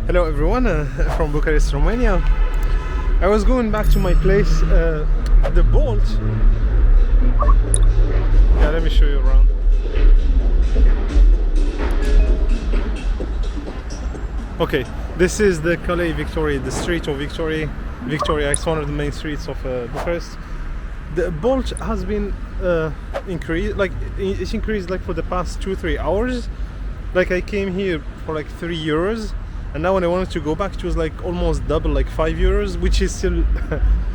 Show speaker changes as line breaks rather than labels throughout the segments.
Hello everyone, from Bucharest, Romania. I was going back to my place, the Bolt. Yeah, let me show you around. Okay, this is the Calais Victoria, the street of Victoria. It's one of the main streets of Bucharest. The Bolt has been increased, like it's increased like for the past 2-3 hours. Like I came here for like €3, and now when I wanted to go back, it was like almost double, like €5, which is still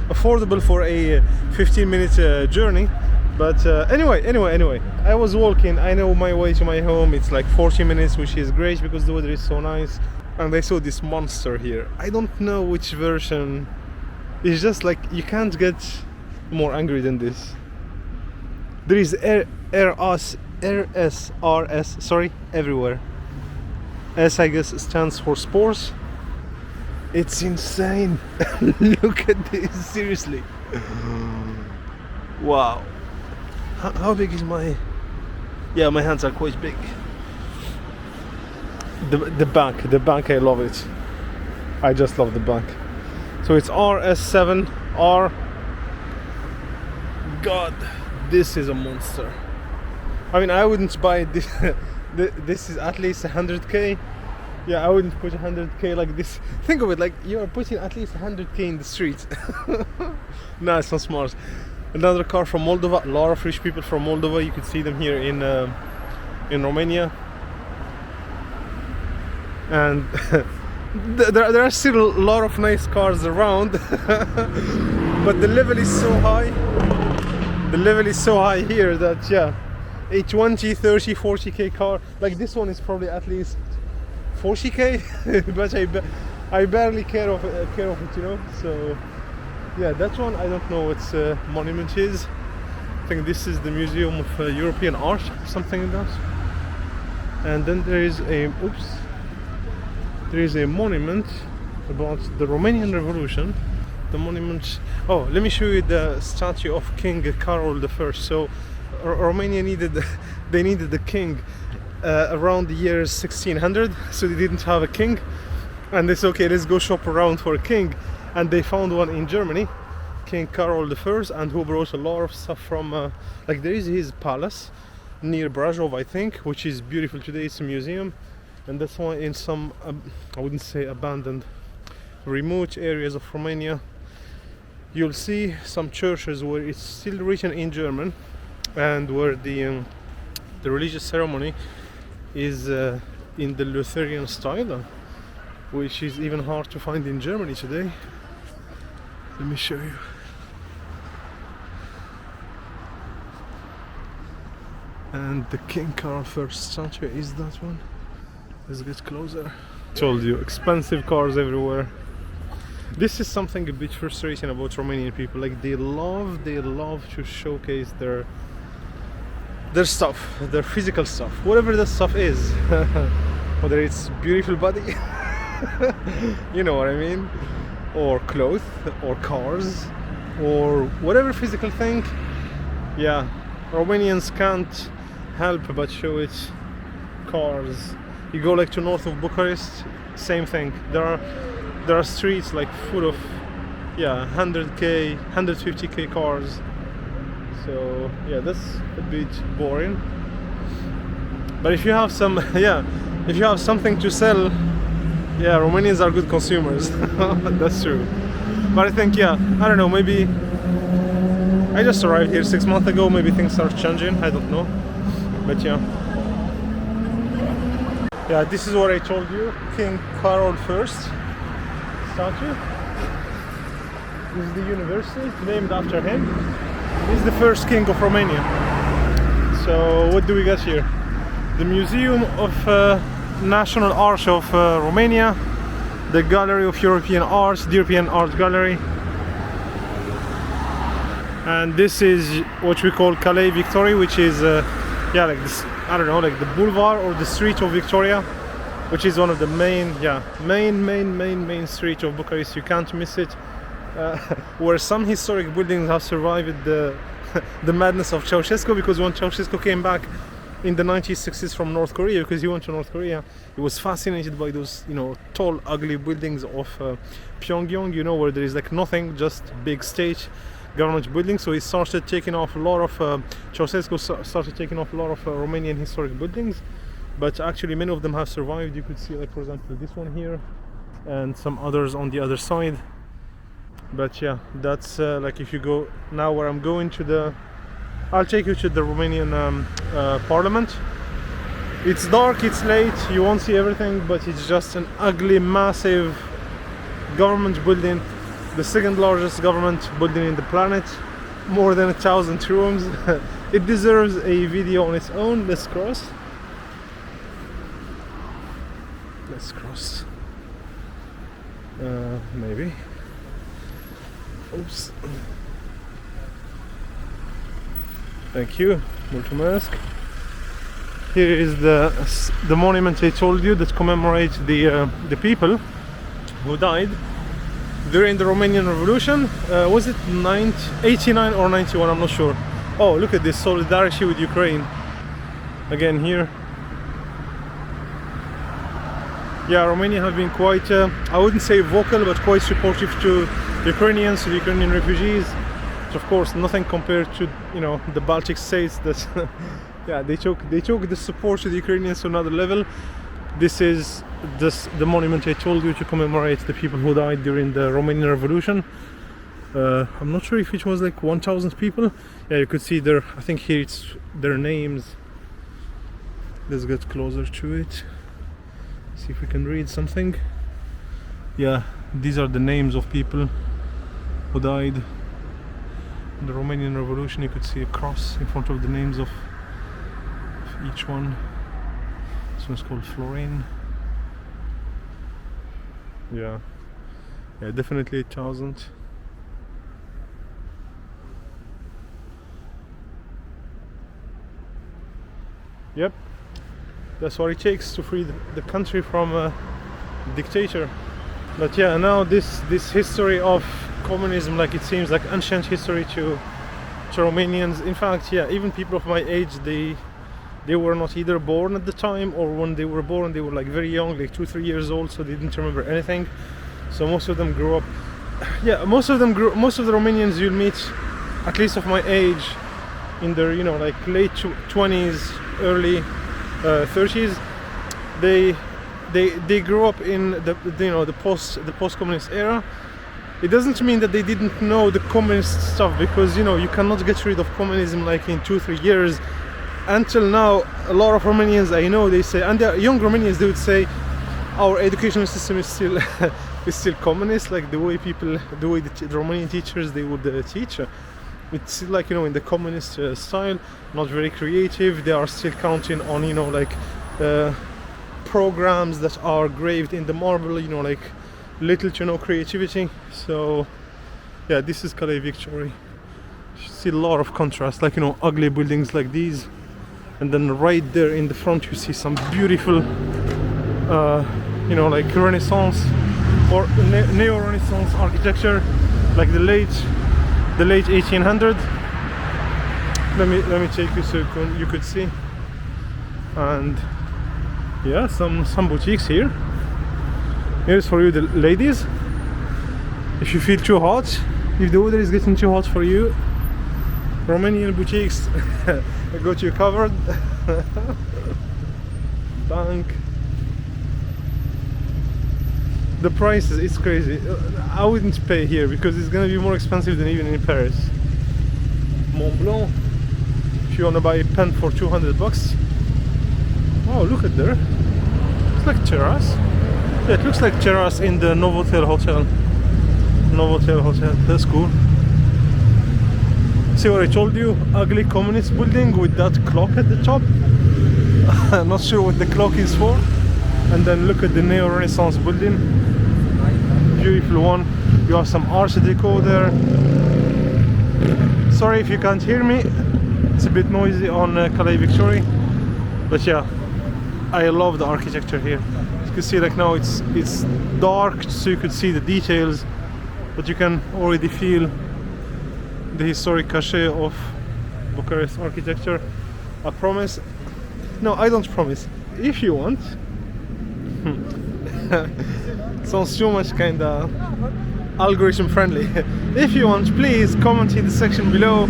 affordable for a 15-minute journey. But anyway, I was walking. I know my way to my home. It's like 40 minutes, which is great because the weather is so nice. And I saw this monster here. I don't know which version. It's just like you can't get more angry than this. There is RSRS, sorry, everywhere. S, I guess, stands for sports. It's insane. Look at this, seriously. Wow. How big is my... Yeah, my hands are quite big. The back, I love it. I just love the back. So it's RS7R. God, this is a monster. I mean, I wouldn't buy this. This is at least 100k. Yeah, I wouldn't put 100k like this. Think of it, like you are putting at least 100k in the street. No, it's not smart. Another car from Moldova. A lot of rich people from Moldova. You could see them here in Romania. And there are still a lot of nice cars around. But the level is so high. The level is so high here that, yeah, a 20, 30, 40k car like this one is probably at least 40k. But I barely care of it, you know. So yeah, that one, I don't know what monument is. I think this is the Museum of European Art, something like that. And then there is a monument about the Romanian Revolution. The monument. Oh, let me show you the statue of King Carol I. So Romania needed the king around the year 1600, so they didn't have a king, and they said, okay, let's go shop around for a king, and they found one in Germany, King Carol I, and who brought a lot of stuff from like there is his palace near Brajov, I think, which is beautiful today. It's a museum, and that's why in some I wouldn't say abandoned, remote areas of Romania, you'll see some churches where it's still written in German, and where the religious ceremony is in the Lutheran style, which is even hard to find in Germany today. Let me show you. And the King Carl I statue is that one. Let's get closer. Told you, expensive cars everywhere. This is something a bit frustrating about Romanian people. Like they love to showcase their stuff, their physical stuff, whatever the stuff is. Whether it's beautiful body, you know what I mean, or clothes, or cars, or whatever physical thing. Yeah, Romanians can't help but show it. Cars. You go like to north of Bucharest, same thing. There are streets like full of 100k, 150k cars. So yeah, that's a bit boring. But if you have some, if you have something to sell, yeah, Romanians are good consumers. That's true. But I think, I don't know, maybe I just arrived here 6 months ago. Maybe things are changing. I don't know. But yeah, this is what I told you. King Carol I statue. This is the university named after him. He's the first king of Romania. So what do we got here? The Museum of National Art of Romania, the Gallery of European Arts, the European Art Gallery, and this is what we call Calais Victoria, which is like this, I don't know, like the boulevard or the street of Victoria, which is one of the main street of Bucharest. You can't miss it. Where some historic buildings have survived the madness of Ceausescu, because when Ceausescu came back, in the 90s, 60s from North Korea, because he went to North Korea. He was fascinated by those, you know, tall, ugly buildings of Pyongyang, you know, where there is like nothing, just big state government buildings. So he started taking off a lot of Ceausescu started taking off a lot of Romanian historic buildings, but actually many of them have survived. You could see, like, for example, this one here and some others on the other side. But yeah, that's like, if you go now where I'm going to the, I'll take you to the Romanian parliament. It's dark, it's late, you won't see everything, but it's just an ugly, massive government building, the second largest government building in the planet, more than 1,000 rooms. It deserves a video on its own. Let's cross. Let's cross. Maybe. Oops. Thank you. Mulțumesc. Here is the monument I told you that commemorates the people who died during the Romanian Revolution. Was it 89 or 91? I'm not sure. Oh, look at this, solidarity with Ukraine. Again here. Yeah, Romania have been quite, I wouldn't say vocal, but quite supportive to Ukrainians, to the Ukrainian refugees. But of course, nothing compared to, you know, the Baltic states that, yeah, they took the support to the Ukrainians to another level. This is the monument I told you to commemorate the people who died during the Romanian Revolution. I'm not sure if it was like 1,000 people. Yeah, you could see their, I think here it's their names. Let's get closer to it. See if we can read something. Yeah, these are the names of people who died in the Romanian Revolution. You could see a cross in front of the names of each one. This one's called Florine. Yeah, definitely 1,000. Yep, that's what it takes to free the country from a dictator. But yeah, now this history of communism, like, it seems like ancient history to Romanians. In fact, yeah, even people of my age, they were not either born at the time, or when they were born they were like very young, like 2-3 years old, so they didn't remember anything. So most of them grew up, yeah, most of the Romanians you'll meet, at least of my age, in their, you know, like late 20s, early 30s, they grew up in the, you know, the post-communist era. It doesn't mean that they didn't know the communist stuff, because, you know, you cannot get rid of communism like in 2-3 years. Until now, a lot of Romanians I know, they say, and they're young Romanians, they would say our educational system is still is still communist, like the way the Romanian teachers, they would teach. It's like, you know, in the communist style, not very creative. They are still counting on, you know, like programs that are graved in the marble, you know, like little to no creativity. So yeah, this is Calais Victory. You see a lot of contrast, like, you know, ugly buildings like these, and then right there in the front you see some beautiful you know, like Renaissance or neo-Renaissance architecture, like the late 1800s. Let me take you so you could see. And yeah, some boutiques here. Here's for you, the ladies, if you feel too hot, if the weather is getting too hot for you, Romanian boutiques got you covered. Bank. The prices, it's crazy. I wouldn't pay here because it's gonna be more expensive than even in Paris. Mont Blanc, if you wanna buy a pen for 200 bucks. Oh, look at there. It's like terrace. Yeah, it looks like terrace in the Novotel Hotel. Novotel Hotel, that's cool. See what I told you? Ugly communist building with that clock at the top. I'm not sure what the clock is for. And then look at the neo-Renaissance building. Beautiful one. You have some art deco there. Sorry if you can't hear me. It's a bit noisy on Calais Victory. But yeah, I love the architecture here. You can see, like, now it's dark, so you could see the details, but you can already feel the historic cachet of Bucharest architecture. I promise No, I don't promise. If you want. Sounds too much kinda algorithm friendly. If you want, please comment in the section below.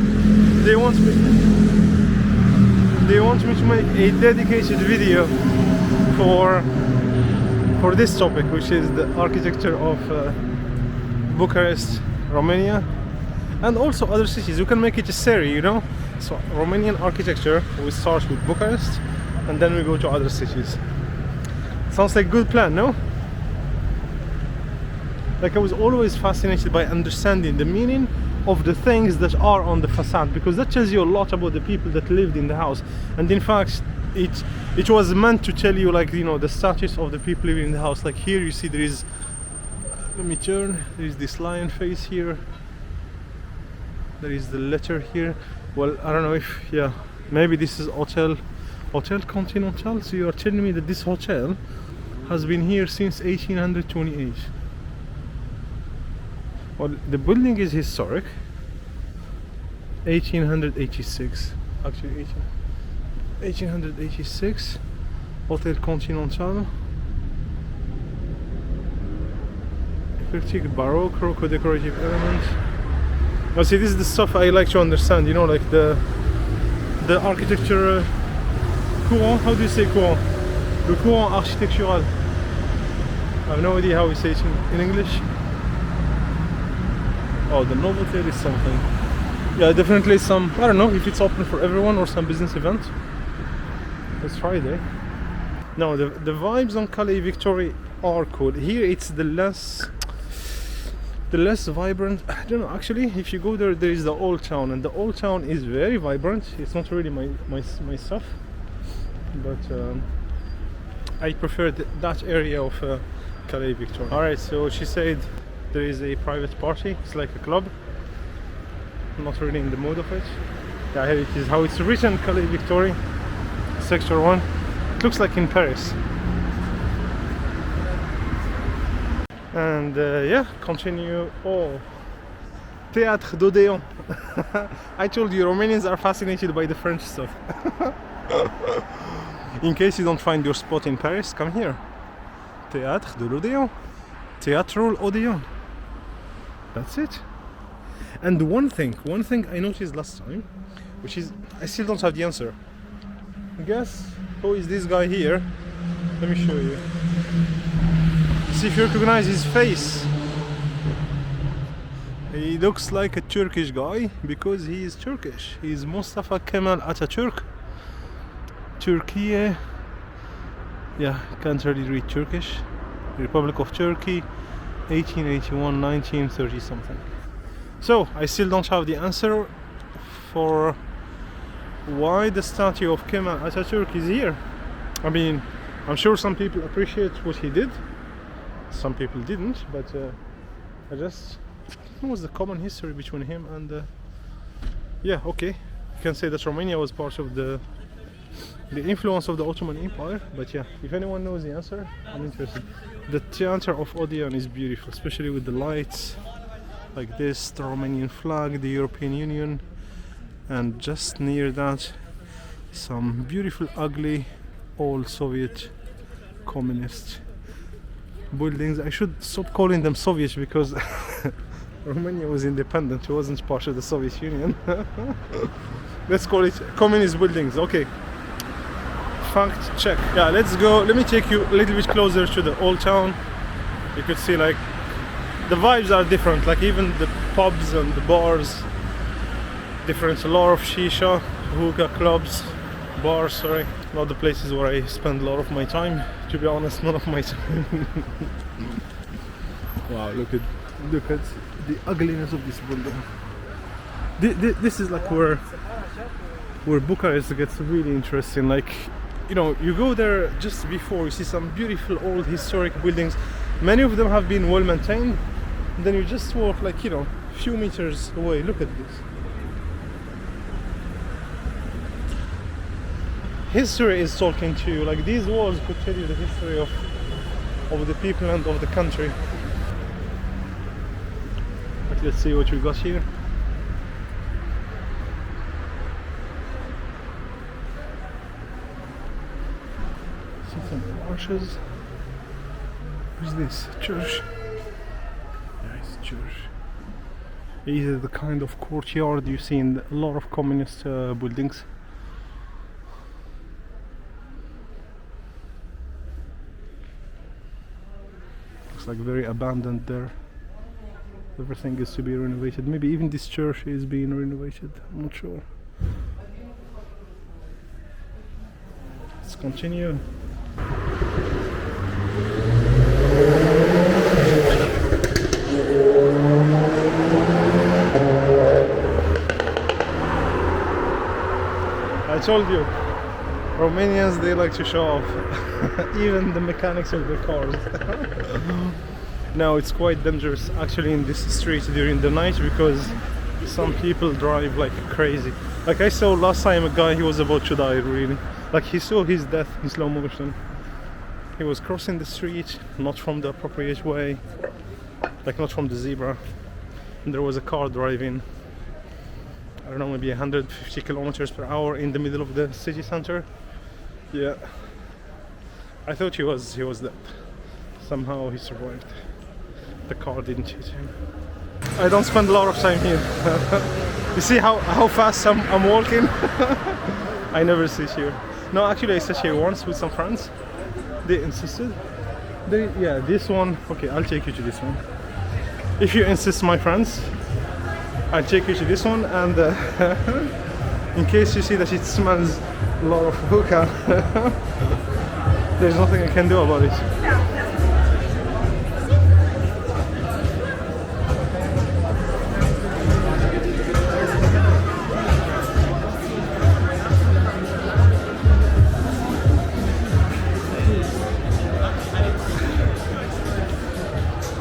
They want me to make a dedicated video for this topic, which is the architecture of Bucharest, Romania, and also other cities. We can make it a serie, you know. So Romanian architecture, we start with Bucharest and then we go to other cities. Sounds like a good plan, no? Like, I was always fascinated by understanding the meaning of the things that are on the facade, because that tells you a lot about the people that lived in the house. And in fact, it was meant to tell you, like, you know, the status of the people living in the house. Like here you see there is, let me turn, there is this lion face here, there is the letter here. Well, I don't know if, yeah, maybe this is Hotel Continental. So you are telling me that this hotel has been here since 1828. Well, the building is historic. 1886, actually 1886. Hotel Continental. Eclectic Baroque, Rococo decorative elements. Now see, this is the stuff I like to understand, you know, like the architecture courant. How do you say courant? Le courant architectural. I have no idea how we say it in English. Oh, the Novotel is something. Yeah, definitely some, I don't know if it's open for everyone or some business event. It's Friday. No, the vibes on Calais Victoria are cool. Here it's the less vibrant. I don't know, actually, if you go there, there is the old town, and the old town is very vibrant. It's not really my stuff, but I prefer that area of Calais Victoria. Alright, so she said there is a private party. It's like a club. I'm not really in the mood of it. Yeah, here it is, how it's written, Calais Victoria, Sector 1. It looks like in Paris. And yeah, continue. Oh, Théâtre d'Odéon. I told you, Romanians are fascinated by the French stuff. In case you don't find your spot in Paris, come here. Théâtre de l'Odéon. Théâtre Odéon. That's it. And one thing I noticed last time, which is, I still don't have the answer. Guess who is this guy here? Let me show you. See if you recognize his face. He looks like a Turkish guy because he is Turkish. He is Mustafa Kemal Ataturk. Turkey. Yeah, can't really read Turkish. Republic of Turkey, 1881, 1930 something. So I still don't have the answer for why the statue of Kemal Ataturk is here. I mean, I'm sure some people appreciate what he did, some people didn't, but I just, what was the common history between him and yeah, okay, you can say that Romania was part of the influence of the Ottoman Empire, but yeah, if anyone knows the answer, I'm interested. The Theatre of Odeon is beautiful, especially with the lights like this, the Romanian flag, the European Union, and just near that some beautiful, ugly, old Soviet communist buildings. I should stop calling them Soviet because Romania was independent, it wasn't part of the Soviet Union. Let's call it communist buildings, okay. Fact check. Yeah, let's go. Let me take you a little bit closer to the old town. You could see, like, the vibes are different, like even the pubs and the bars different. A lot of shisha, hookah clubs, bars, sorry. Not the places where I spend a lot of my time, to be honest, none of my time. Wow, look at the ugliness of this building. This is like where Bucharest gets really interesting. Like, you know, you go there just before, you see some beautiful old historic buildings. Many of them have been well maintained. And then you just walk, like, you know, a few meters away. Look at this. History is talking to you. Like, these walls could tell you the history of the people and of the country. But let's see what we got here. churches. What's this? Church? Yeah, it's a church. It is the kind of courtyard you see in a lot of communist buildings. Looks like very abandoned there. Everything is to be renovated. Maybe even this church is being renovated. I'm not sure. Let's continue. I told you, Romanians, they like to show off. Even the mechanics of their cars. Now it's quite dangerous actually in this street during the night because some people drive like crazy. Like I saw last time a guy, he was about to die really. Like he saw his death in slow motion. He was crossing the street, not from the appropriate way, like not from the zebra. And there was a car driving, I don't know, maybe 150 kilometers per hour in the middle of the city center. Yeah, I thought he was dead. Somehow he survived. The car didn't hit him. I don't spend a lot of time here. You see how fast I'm walking? I never sit here. No, actually I sat here once with some friends. They insisted. Yeah, this one. Okay, I'll take you to this one. If you insist, my friends, I'll take you to this one. And in case you see that it smells a lot of hookah, there's nothing I can do about it.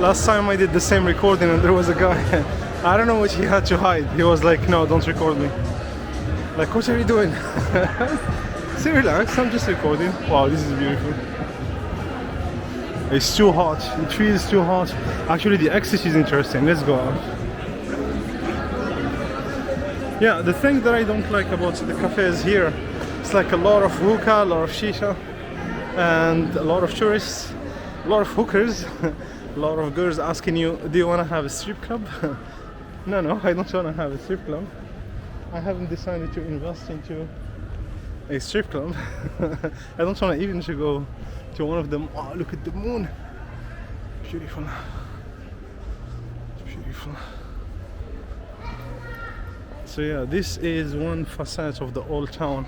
Last time I did the same recording and there was a guy, I don't know what he had to hide. He was like, no, don't record me. Like, what are you doing? Say, relax, I'm just recording. Wow, this is beautiful. It's too hot, it feels too hot. Actually, the exit is interesting, let's go out. Yeah, the thing that I don't like about the cafes here, it's like a lot of hookah, a lot of shisha, and a lot of tourists, a lot of hookers. A lot of girls asking you, do you want to have a strip club? No, I don't want to have a strip club. I haven't decided to invest into a strip club. I don't want to even to go to one of them. Oh, look at the moon. Beautiful. Beautiful. So yeah, this is one facade of the old town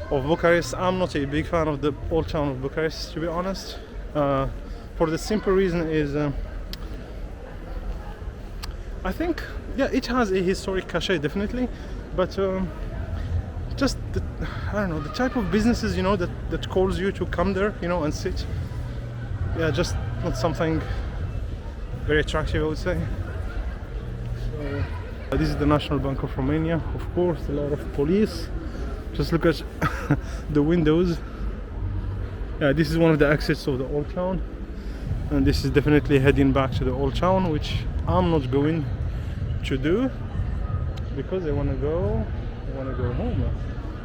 of Bucharest. I'm not a big fan of the old town of Bucharest, to be honest. For the simple reason is, I think, yeah, it has a historic cachet definitely, but just the, I don't know, the type of businesses, you know, that calls you to come there, you know, and sit. Yeah, just not something very attractive, I would say. So this is the National Bank of Romania. Of course, a lot of police. Just look at the windows. Yeah, this is one of the exits of the old town. And this is definitely heading back to the old town, which I'm not going to do because I want to go home.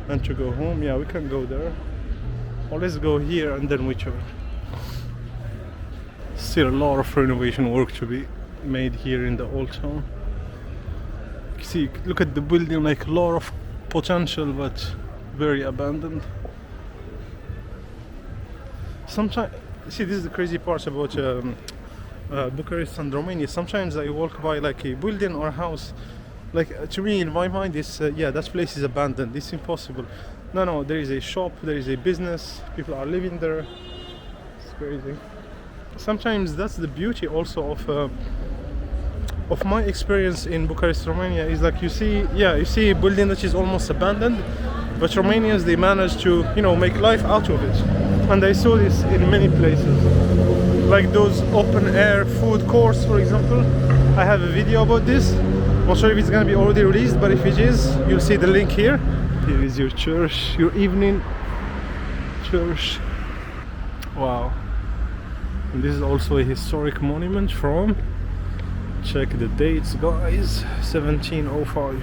And to go home, yeah, we can go there, or let's go here and then we turn. Still a lot of renovation work to be made here in the old town. See, look at the building, like a lot of potential but very abandoned. Sometimes, see, this is the crazy part about Bucharest and Romania. Sometimes I walk by like a building or a house, like to me in my mind it's yeah, that place is abandoned, it's impossible. No, there is a shop, there is a business, people are living there. It's crazy. Sometimes that's the beauty also of my experience in Bucharest, Romania, is like you see a building that is almost abandoned, but Romanians, they manage to, you know, make life out of it. And I saw this in many places, like those open air food courts, for example. I have a video about this. Not sure if it's gonna be already released, but if it is, you'll see the link here. Here is your church, your evening church. Wow. And this is also a historic monument from, check the dates guys, 1705.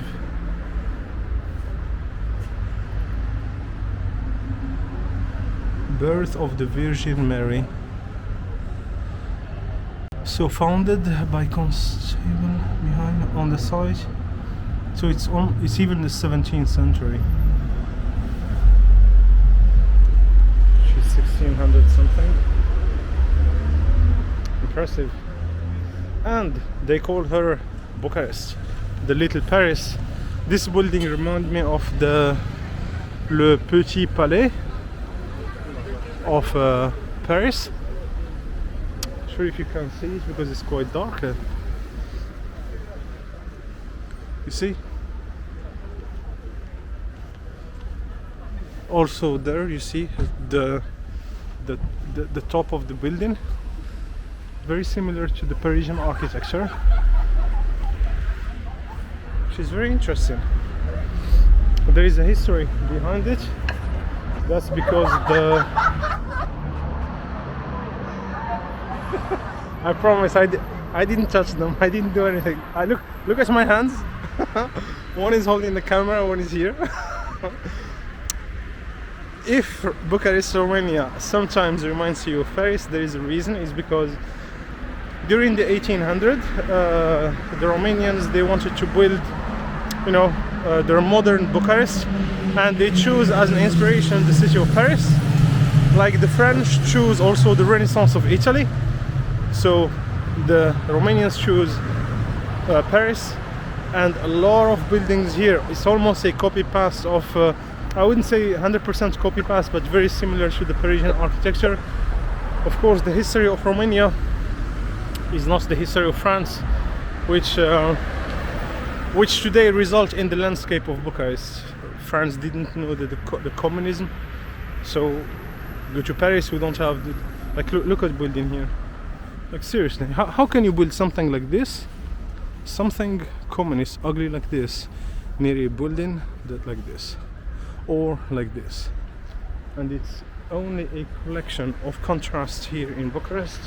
Birth of the Virgin Mary. So founded by Constable behind on the side. So it's even the 17th century. She's 1600 something. Impressive. And they called her Bucharest, the little Paris. This building reminds me of Le Petit Palais of Paris. Not sure if you can see it because it's quite dark. You see? Also there you see the top of the building, very similar to the Parisian architecture, which is very interesting. But there is a history behind it. That's because I promise I didn't touch them. I didn't do anything. Look at my hands. One is holding the camera, one is here. If Bucharest, Romania sometimes reminds you of Paris, there is a reason. It's because during the 1800s, the Romanians, they wanted to build, their modern Bucharest, and they choose as an inspiration the city of Paris. Like the French choose also the Renaissance of Italy. So the Romanians choose Paris, and a lot of buildings here. It's almost a copy-paste of, I wouldn't say 100% copy-paste, but very similar to the Parisian architecture. Of course, the history of Romania is not the history of France, which today result in the landscape of Bucharest. France didn't know the communism, so go to Paris, we don't have the, look at building here. Like seriously, how can you build something like this, something communist, ugly like this, near a building that like this, or like this? And it's only a collection of contrast here in Bucharest.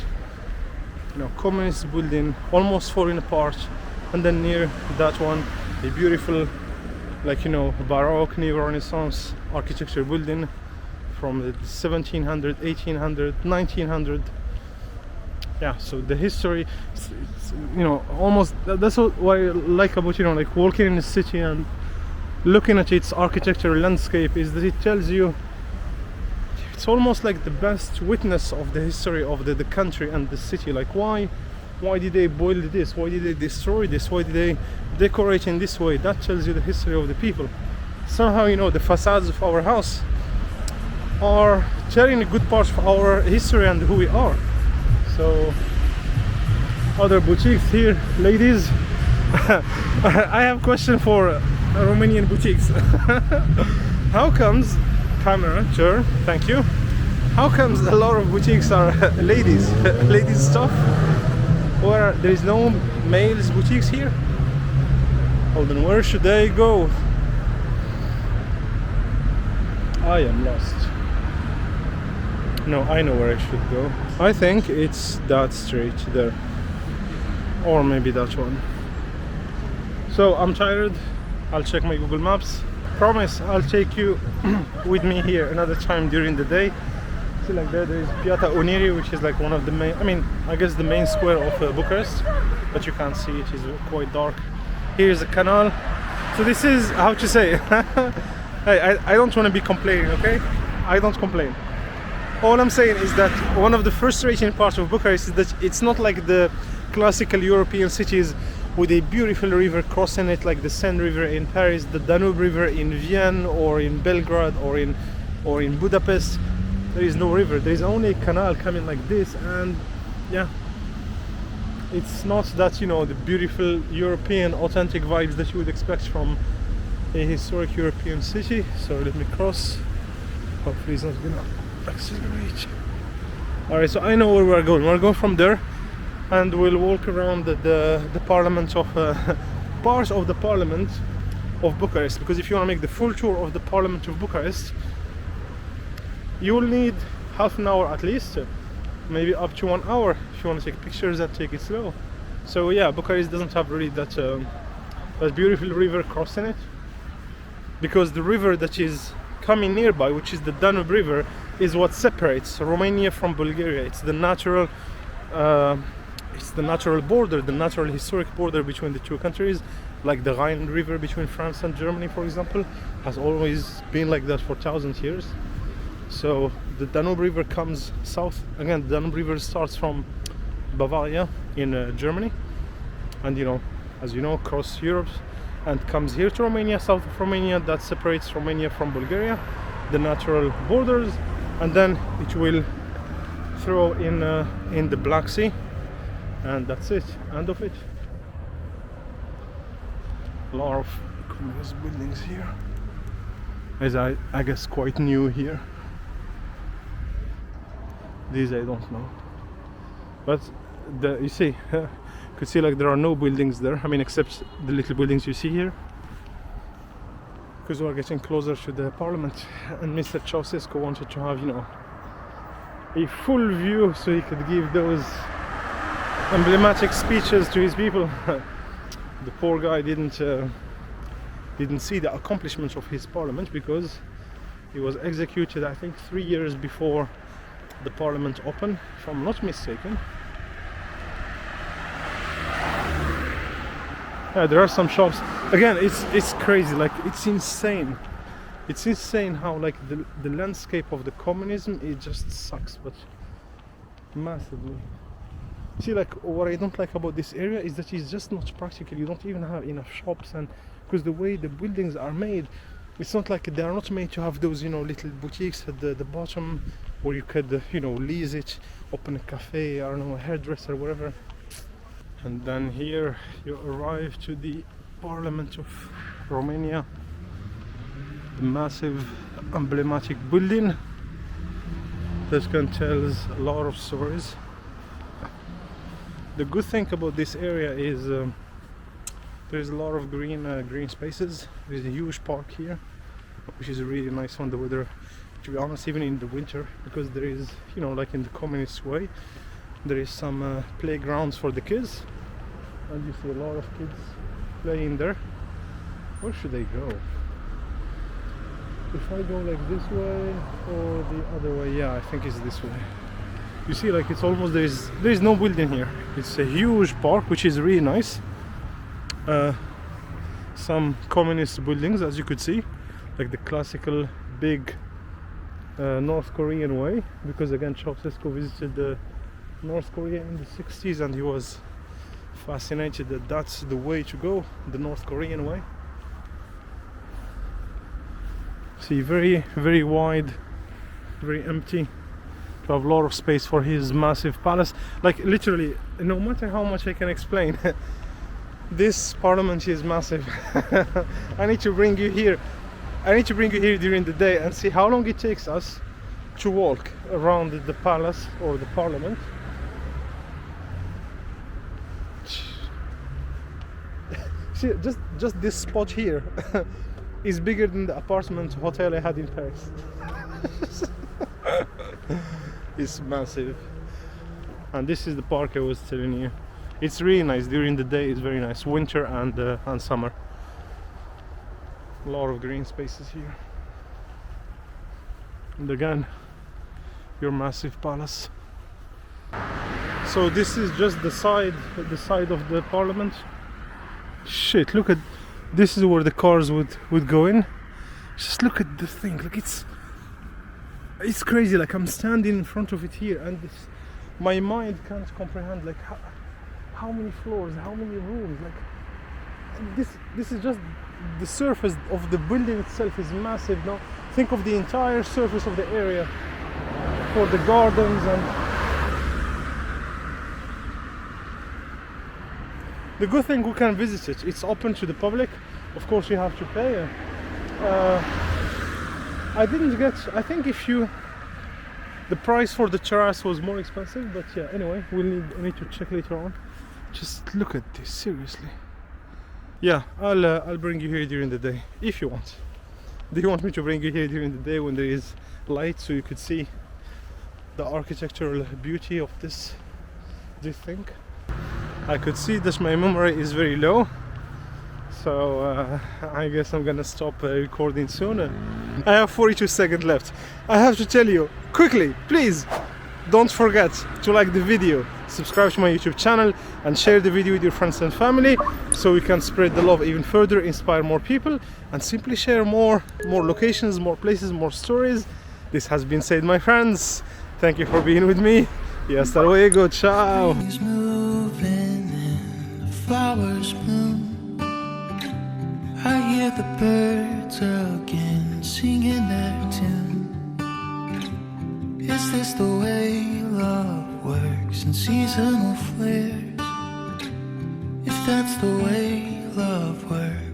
Communist building almost falling apart, and then near that one, a beautiful, Baroque, Neo-Renaissance architecture building from the 1700, 1800, 1900. Yeah, so the history, it's, almost, that's what I like about, walking in the city and looking at its architectural landscape, is that it tells you, it's almost like the best witness of the history of the country and the city. Like why did they build this? Why did they destroy this? Why did they decorate in this way? That tells you the history of the people. Somehow, the facades of our house are telling a good part of our history and who we are. So, other boutiques here, ladies. I have a question for Romanian boutiques. How comes, camera, sure, thank you. How comes a lot of boutiques are ladies stuff? Or there is no males boutiques here? Hold on, where should I go? I am lost. No, I know where I should go. I think it's that street there. Or maybe that one. So I'm tired. I'll check my Google Maps. Promise I'll take you with me here another time during the day. See, like there is Piața Unirii, which is like one of the main, I guess the main square of Bucharest, but you can't see it, it's quite dark. Here's the canal. So this is, how to say, I don't want to be complaining, okay? I don't complain. All I'm saying is that one of the frustrating parts of Bucharest is that it's not like the classical European cities with a beautiful river crossing it, like the Seine River in Paris, the Danube River in Vienna, or in Belgrade, or in Budapest. There is no river. There is only a canal coming like this, and yeah, it's not that, the beautiful European authentic vibes that you would expect from a historic European city. So let me cross. Hopefully it's not gonna accelerate. Alright, so I know where we're going. We're going from there, and we'll walk around the parliament of parts of the parliament of Bucharest, because if you want to make the full tour of the parliament of Bucharest, you will need half an hour at least, maybe up to 1 hour if you want to take pictures and take it slow. So yeah, Bucharest doesn't have really that beautiful river crossing it, because the river that is coming nearby, which is the Danube River, is what separates Romania from Bulgaria. It's the natural border, the natural historic border between the two countries, like the Rhine River between France and Germany, for example, has always been like that for 1,000 years. So the Danube River comes south. Again, the Danube River starts from Bavaria in Germany, and as you know, across Europe, and comes here to Romania, south of Romania. That separates Romania from Bulgaria, the natural borders, and then it will throw in the Black Sea, and that's it, end of it. A lot of communist buildings here, as I guess quite new here. These I don't know, but you see, could see like there are no buildings there. I mean, except the little buildings you see here, because we're getting closer to the parliament, and Mr. Ceausescu wanted to have a full view so he could give those emblematic speeches to his people. The poor guy didn't see the accomplishments of his parliament, because he was executed, I think, 3 years before the parliament opened, if I'm not mistaken. Yeah, there are some shops. Again, it's crazy. Like, it's insane. It's insane how like the landscape of the communism, it just sucks, but massively. See, like, what I don't like about this area is that it's just not practical. You don't even have enough shops, and because the way the buildings are made, it's not like they are not made to have those little boutiques at the bottom where you could lease it, open a cafe, I don't know, a hairdresser, whatever. And then here you arrive to the Parliament of Romania, the massive emblematic building that can tell a lot of stories. The good thing about this area is there's a lot of green spaces. There's a huge park here, which is a really nice one. The weather, to be honest, even in the winter, because there is, like in the communist way, there is some playgrounds for the kids, and you see a lot of kids playing there. Where should I go? If I go like this way or the other way? Yeah, I think it's this way. You see, like, it's almost, there is no building here. It's a huge park, which is really nice. Some communist buildings, as you could see, like the classical big North Korean way, because again Ceausescu visited North Korea in the 60s, and he was fascinated that that's the way to go, the North Korean way. See, very, very wide, very empty, to have a lot of space for his massive palace. Like, literally, no matter how much I can explain, this parliament is massive. I need to bring you here. I need to bring you here during the day and see how long it takes us to walk around the palace or the parliament. See, just this spot here is bigger than the apartment hotel I had in Paris. It's massive. And this is the park I was telling you. It's really nice. During the day it's very nice, winter and summer. A lot of green spaces here. And again, your massive palace. So this is just the side of the parliament. Shit, look at this, is where the cars would go in. Just look at the thing. Like, it's crazy. Like, I'm standing in front of it here, and my mind can't comprehend like how many floors, how many rooms. Like, this is just the surface of the building itself is massive. Now think of the entire surface of the area for the gardens. And the good thing, we can visit it. It's open to the public. Of course, you have to pay. I think the price for the terrace was more expensive, but yeah, anyway, I need to check later on. Just look at this, seriously. Yeah, I'll bring you here during the day if you want. Do you want me to bring you here during the day when there is light, so you could see the architectural beauty of this thing? I could see that my memory is very low, so I guess I'm gonna stop recording soon. I have 42 seconds left. I have to tell you, quickly, please, don't forget to like the video, subscribe to my YouTube channel, and share the video with your friends and family so we can spread the love even further, inspire more people, and simply share more locations, more places, more stories. This has been said, my friends. Thank you for being with me. Y hasta luego. Ciao.
Flowers bloom. I hear the birds again singing their tune. Is this the way love works in seasonal flares? If that's the way love works,